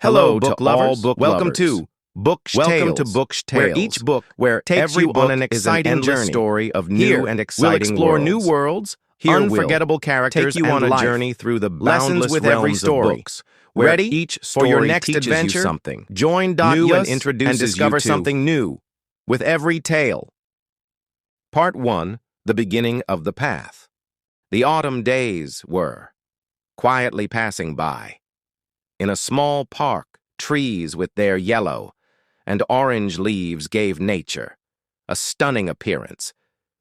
Hello, book lovers. Welcome lovers. to Books Welcome Tales, to Books where Tales, each book where takes every you book on an exciting endless journey. story of new Here, and we'll exciting explore worlds. new worlds, Here unforgettable we'll characters, take you and on a life. journey through the Lessons boundless with every realms story. of books, where Ready each for your story next teaches adventure? you something Join new Yus and introduces discover you to something new with every tale. Part 1, The Beginning of the Path. The autumn days were quietly passing by. In a small park, trees with their yellow and orange leaves gave nature a stunning appearance.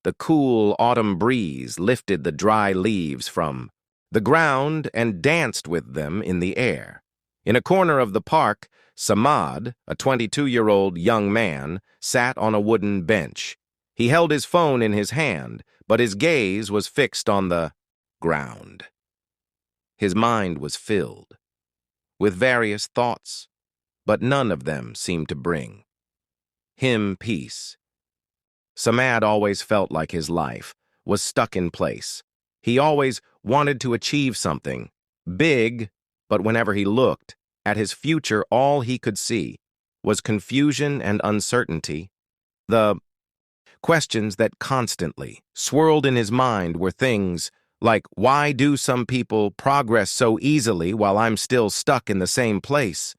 The cool autumn breeze lifted the dry leaves from the ground and danced with them in the air. In a corner of the park, Samad, a 22-year-old young man, sat on a wooden bench. He held his phone in his hand, but his gaze was fixed on the ground. His mind was filled with various thoughts, but none of them seemed to bring him peace. Samad always felt like his life was stuck in place. He always wanted to achieve something big, but whenever he looked at his future, all he could see was confusion and uncertainty. The questions that constantly swirled in his mind were things like, why do some people progress so easily while I'm still stuck in the same place?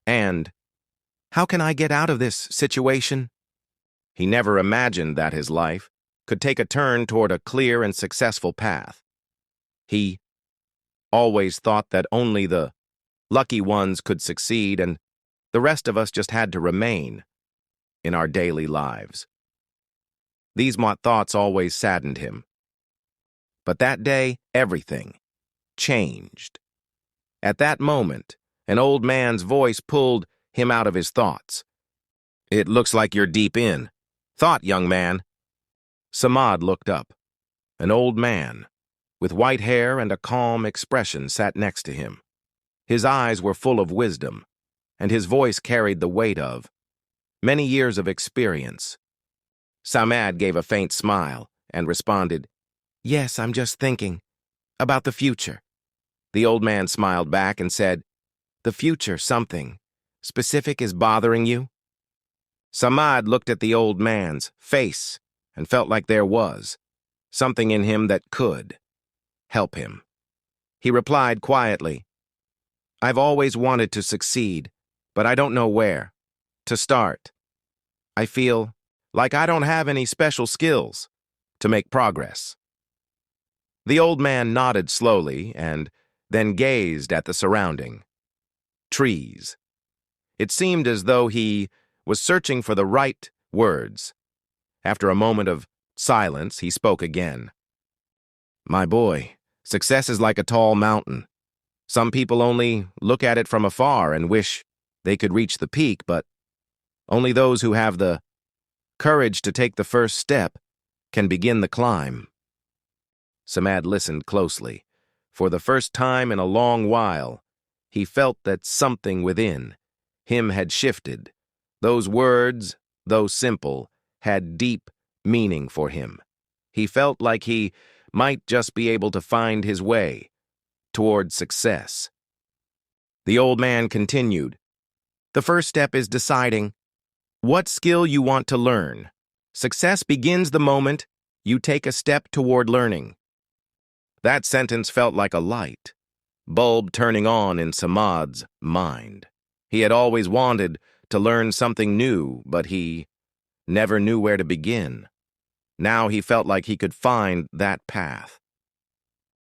And how can I get out of this situation? He never imagined that his life could take a turn toward a clear and successful path. He always thought that only the lucky ones could succeed and the rest of us just had to remain in our daily lives. These thoughts always saddened him. But that day, everything changed. At that moment, an old man's voice pulled him out of his thoughts. "It looks like you're deep in thought, young man." Samad looked up. An old man with white hair and a calm expression sat next to him. His eyes were full of wisdom, and his voice carried the weight of many years of experience. Samad gave a faint smile and responded, "Yes, I'm just thinking about the future." The old man smiled back and said, "The future, something specific is bothering you?" Samad looked at the old man's face and felt like there was something in him that could help him. He replied quietly, "I've always wanted to succeed, but I don't know where to start. I feel like I don't have any special skills to make progress." The old man nodded slowly and then gazed at the surrounding trees. It seemed as though he was searching for the right words. After a moment of silence, he spoke again. "My boy, success is like a tall mountain. Some people only look at it from afar and wish they could reach the peak, but only those who have the courage to take the first step can begin the climb." Samad listened closely. For the first time in a long while, he felt that something within him had shifted. Those words, though simple, had deep meaning for him. He felt like he might just be able to find his way toward success. The old man continued, "The first step is deciding what skill you want to learn. Success begins the moment you take a step toward learning." That sentence felt like a light bulb turning on in Samad's mind. He had always wanted to learn something new, but he never knew where to begin. Now he felt like he could find that path.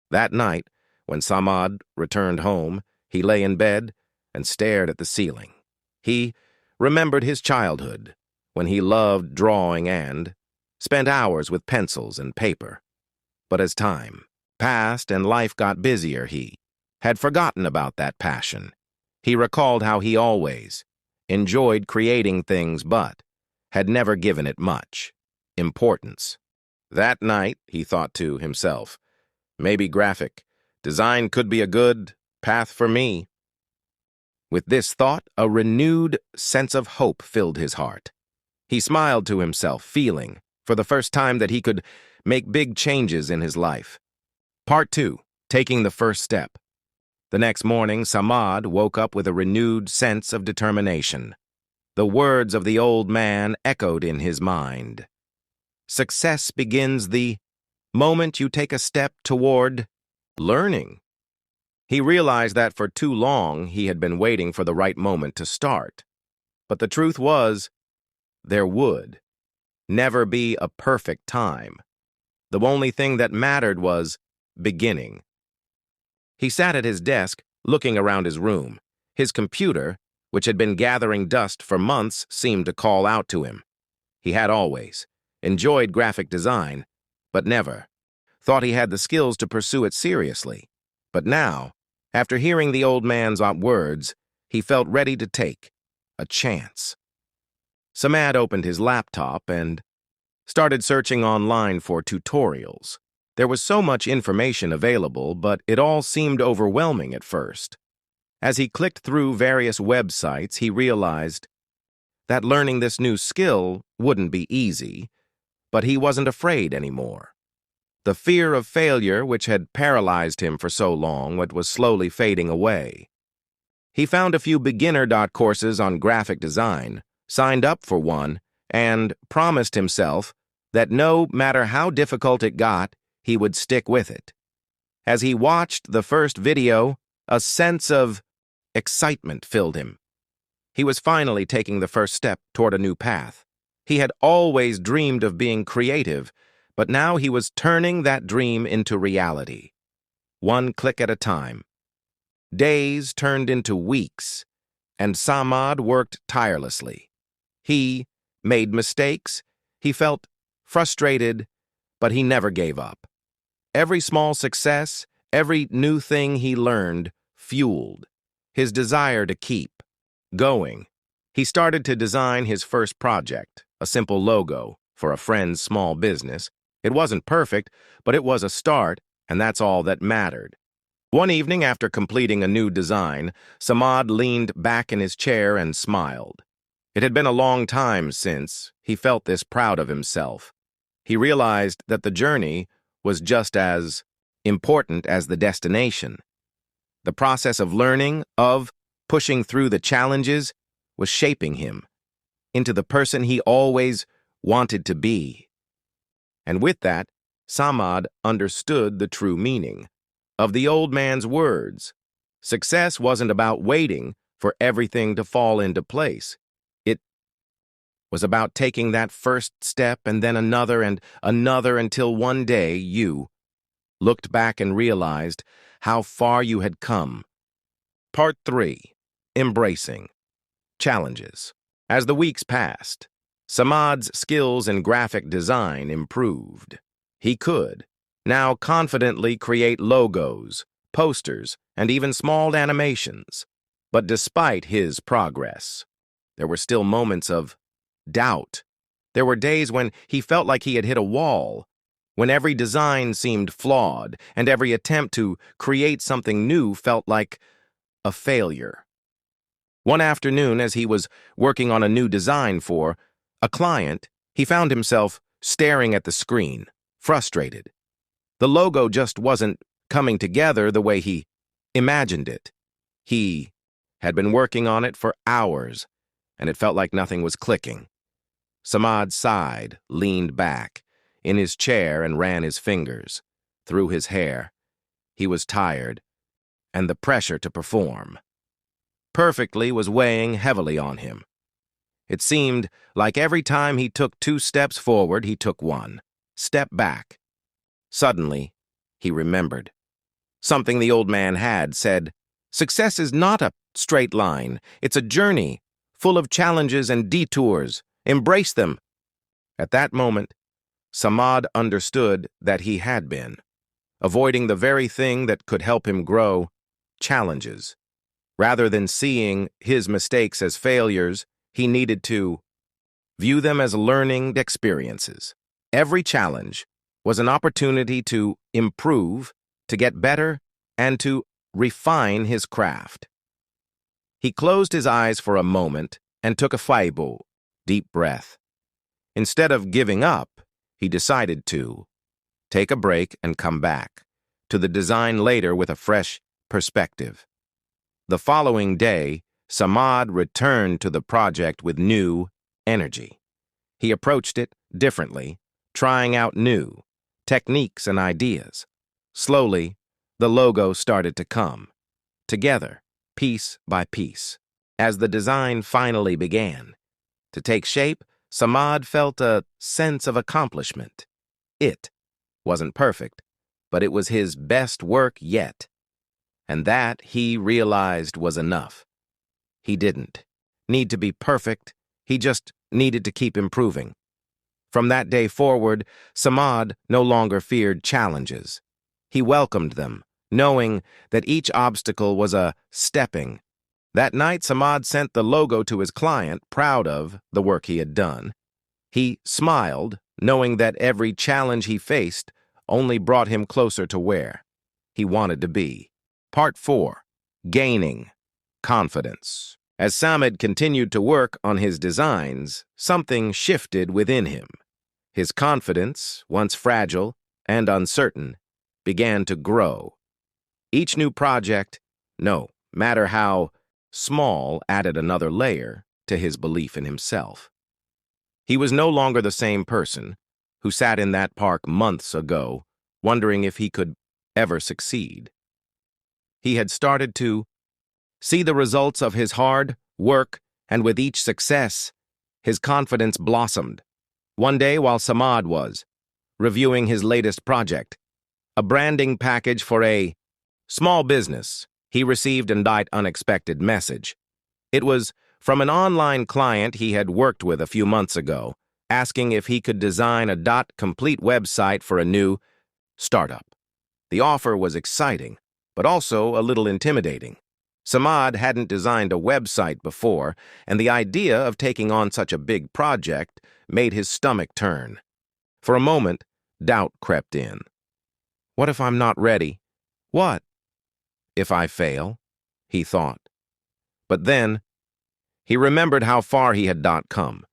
That night, when Samad returned home, he lay in bed and stared at the ceiling. He remembered his childhood, when he loved drawing and spent hours with pencils and paper. But as time passed and life got busier, he had forgotten about that passion. He recalled how he always enjoyed creating things but had never given it much importance. That night, he thought to himself, maybe graphic design could be a good path for me. With this thought, a renewed sense of hope filled his heart. He smiled to himself, feeling, for the first time, that he could make big changes in his life. Part 2, Taking the First Step. The next morning, Samad woke up with a renewed sense of determination. The words of the old man echoed in his mind. Success begins the moment you take a step toward learning. He realized that for too long he had been waiting for the right moment to start. But the truth was, there would never be a perfect time. The only thing that mattered was beginning. He sat at his desk, looking around his room. His computer, which had been gathering dust for months, seemed to call out to him. He had always enjoyed graphic design, but never thought he had the skills to pursue it seriously. But now, after hearing the old man's words, he felt ready to take a chance. Samad opened his laptop and started searching online for tutorials. There was so much information available, but it all seemed overwhelming at first. As he clicked through various websites, he realized that learning this new skill wouldn't be easy, but he wasn't afraid anymore. The fear of failure, which had paralyzed him for so long, was slowly fading away. He found a few beginner courses on graphic design, signed up for one, and promised himself that no matter how difficult it got, he would stick with it. As he watched the first video, a sense of excitement filled him. He was finally taking the first step toward a new path. He had always dreamed of being creative, but now he was turning that dream into reality, one click at a time. Days turned into weeks, and Samad worked tirelessly. He made mistakes, he felt frustrated, but he never gave up. Every small success, every new thing he learned, fueled his desire to keep going. He started to design his first project, a simple logo for a friend's small business. It wasn't perfect, but it was a start, and that's all that mattered. One evening, after completing a new design, Samad leaned back in his chair and smiled. It had been a long time since he felt this proud of himself. He realized that the journey was just as important as the destination. The process of learning, of pushing through the challenges, was shaping him into the person he always wanted to be. And with that, Samad understood the true meaning of the old man's words. Success wasn't about waiting for everything to fall into place. It was about taking that first step and then another and another until one day you looked back and realized how far you had come. Part 3. Embracing challenges. As the weeks passed, Samad's skills in graphic design improved. He could now confidently create logos, posters, and even small animations. But despite his progress, there were still moments of doubt. There were days when he felt like he had hit a wall, when every design seemed flawed and every attempt to create something new felt like a failure. One afternoon, as he was working on a new design for a client, he found himself staring at the screen, frustrated. The logo just wasn't coming together the way he imagined it. He had been working on it for hours, and it felt like nothing was clicking. Samad sighed, leaned back in his chair, and ran his fingers through his hair. He was tired, and the pressure to perform perfectly was weighing heavily on him. It seemed like every time he took 2 steps forward, he took 1 step back. Suddenly, he remembered something the old man had said. Success is not a straight line. It's a journey, full of challenges and detours. Embrace them. At that moment, Samad understood that he had been avoiding the very thing that could help him grow, challenges. Rather than seeing his mistakes as failures, he needed to view them as learning experiences. Every challenge was an opportunity to improve, to get better, and to refine his craft. He closed his eyes for a moment and took a faibo, deep breath. Instead of giving up, he decided to take a break and come back to the design later with a fresh perspective. The following day, Samad returned to the project with new energy. He approached it differently, trying out new techniques and ideas. Slowly, the logo started to come, together, piece by piece. As the design finally began to take shape, Samad felt a sense of accomplishment. It wasn't perfect, but it was his best work yet. And that, he realized, was enough. He didn't need to be perfect, he just needed to keep improving. From that day forward, Samad no longer feared challenges. He welcomed them, knowing that each obstacle was a stepping. That night, Samad sent the logo to his client, proud of the work he had done. He smiled, knowing that every challenge he faced only brought him closer to where he wanted to be. Part 4. Gaining confidence. As Samad continued to work on his designs, something shifted within him. His confidence, once fragile and uncertain, began to grow. Each new project, no matter how small, added another layer to his belief in himself. He was no longer the same person who sat in that park months ago, wondering if he could ever succeed. He had started to see the results of his hard work, and with each success, his confidence blossomed. One day, while Samad was reviewing his latest project, a branding package for a small business, he received an unexpected message. It was from an online client he had worked with a few months ago, asking if he could design a complete website for a new startup. The offer was exciting, but also a little intimidating. Samad hadn't designed a website before, and the idea of taking on such a big project made his stomach turn. For a moment, doubt crept in. What if I'm not ready? What if I fail? He thought. But then, he remembered how far he had come.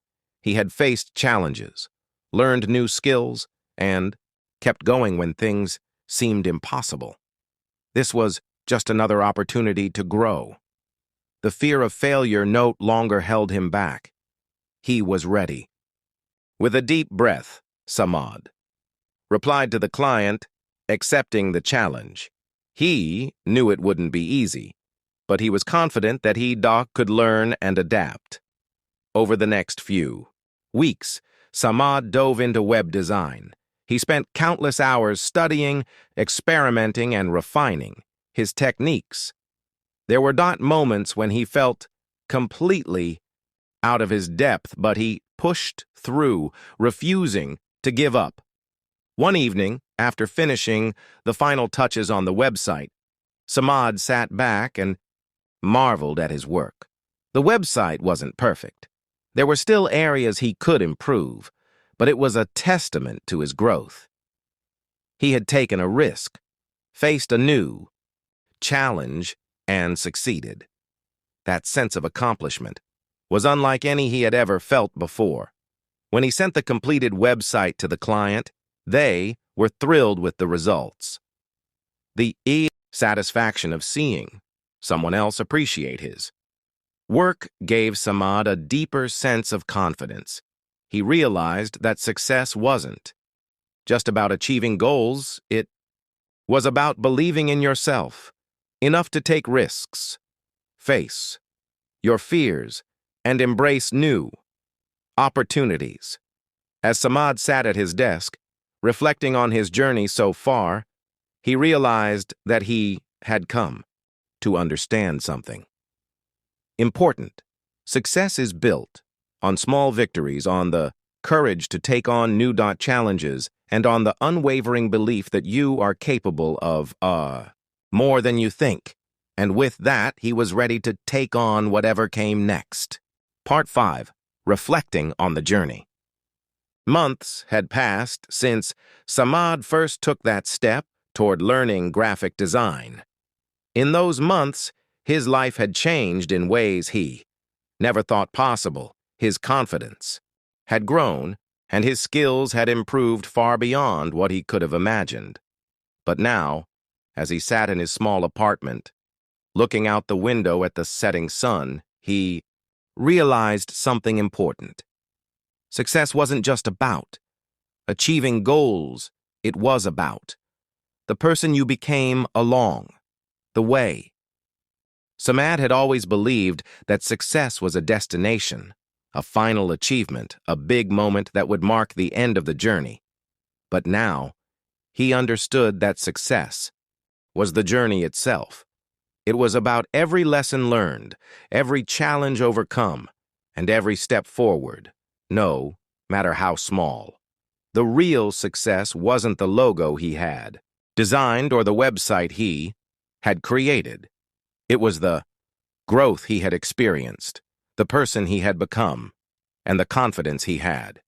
He had faced challenges, learned new skills, and kept going when things seemed impossible. This was just another opportunity to grow. The fear of failure no longer held him back. He was ready. With a deep breath, Samad replied to the client, accepting the challenge. He knew it wouldn't be easy, but he was confident that he could learn and adapt. Over the next few weeks, Samad dove into web design. He spent countless hours studying, experimenting, and refining his techniques. There were moments when he felt completely out of his depth, but he pushed through, refusing to give up. One evening, after finishing the final touches on the website, Samad sat back and marveled at his work. The website wasn't perfect. There were still areas he could improve, but it was a testament to his growth. He had taken a risk, faced a new challenge, and succeeded. That sense of accomplishment was unlike any he had ever felt before. When he sent the completed website to the client, they were thrilled with the results. The satisfaction of seeing someone else appreciate his work gave Samad a deeper sense of confidence. He realized that success wasn't just about achieving goals, it was about believing in yourself, enough to take risks, face your fears, and embrace new opportunities. As Samad sat at his desk, reflecting on his journey so far, he realized that he had come to understand something important. Success is built on small victories, on the courage to take on new challenges, and on the unwavering belief that you are capable of more than you think. And with that, he was ready to take on whatever came next. Part 5. Reflecting on the journey. Months had passed since Samad first took that step toward learning graphic design. In those months, his life had changed in ways he never thought possible. His confidence had grown, and his skills had improved far beyond what he could have imagined. But now, as he sat in his small apartment, Looking out the window at the setting sun, he realized something important. Success wasn't just about achieving goals, it was about the person you became along the way. Samad had always believed that success was a destination, a final achievement, a big moment that would mark the end of the journey. But now, he understood that success was the journey itself. It was about every lesson learned, every challenge overcome, and every step forward, no matter how small. The real success wasn't the logo he had designed or the website he had created. It was the growth he had experienced, the person he had become, and the confidence he had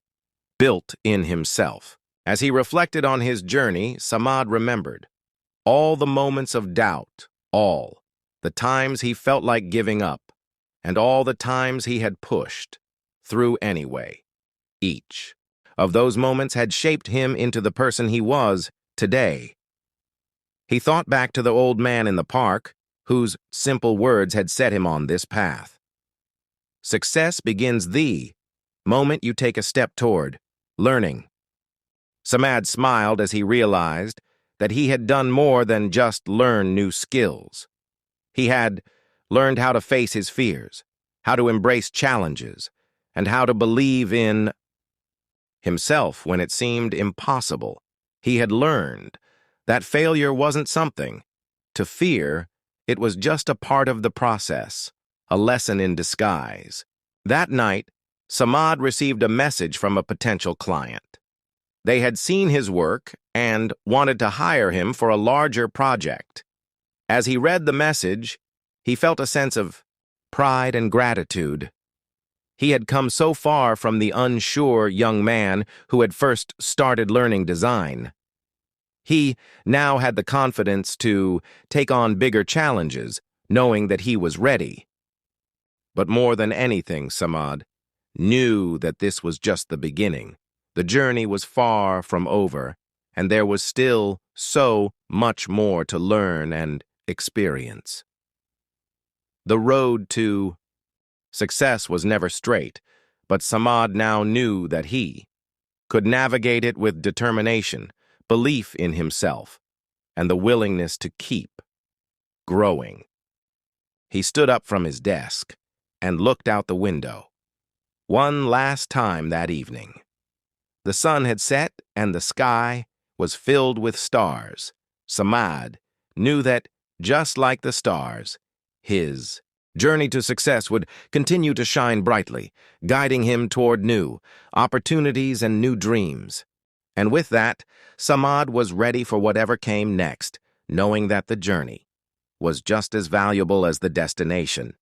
built in himself. As he reflected on his journey, Samad remembered all the moments of doubt, all the times he felt like giving up, and all the times he had pushed through anyway. Each of those moments had shaped him into the person he was today. He thought back to the old man in the park, whose simple words had set him on this path. Success begins the moment you take a step toward learning. Samad smiled as he realized that he had done more than just learn new skills. He had learned how to face his fears, how to embrace challenges, and how to believe in himself when it seemed impossible. He had learned that failure wasn't something to fear, it was just a part of the process, a lesson in disguise. That night, Samad received a message from a potential client. They had seen his work and wanted to hire him for a larger project. As he read the message, he felt a sense of pride and gratitude. He had come so far from the unsure young man who had first started learning design. He now had the confidence to take on bigger challenges, knowing that he was ready. But more than anything, Samad knew that this was just the beginning. The journey was far from over, and there was still so much more to learn and experience. The road to success was never straight, but Samad now knew that he could navigate it with determination, belief in himself, and the willingness to keep growing. He stood up from his desk and looked out the window. One last time that evening. The sun had set and the sky was filled with stars. Samad knew that, just like the stars, his journey to success would continue to shine brightly, guiding him toward new opportunities and new dreams. And with that, Samad was ready for whatever came next, knowing that the journey was just as valuable as the destination.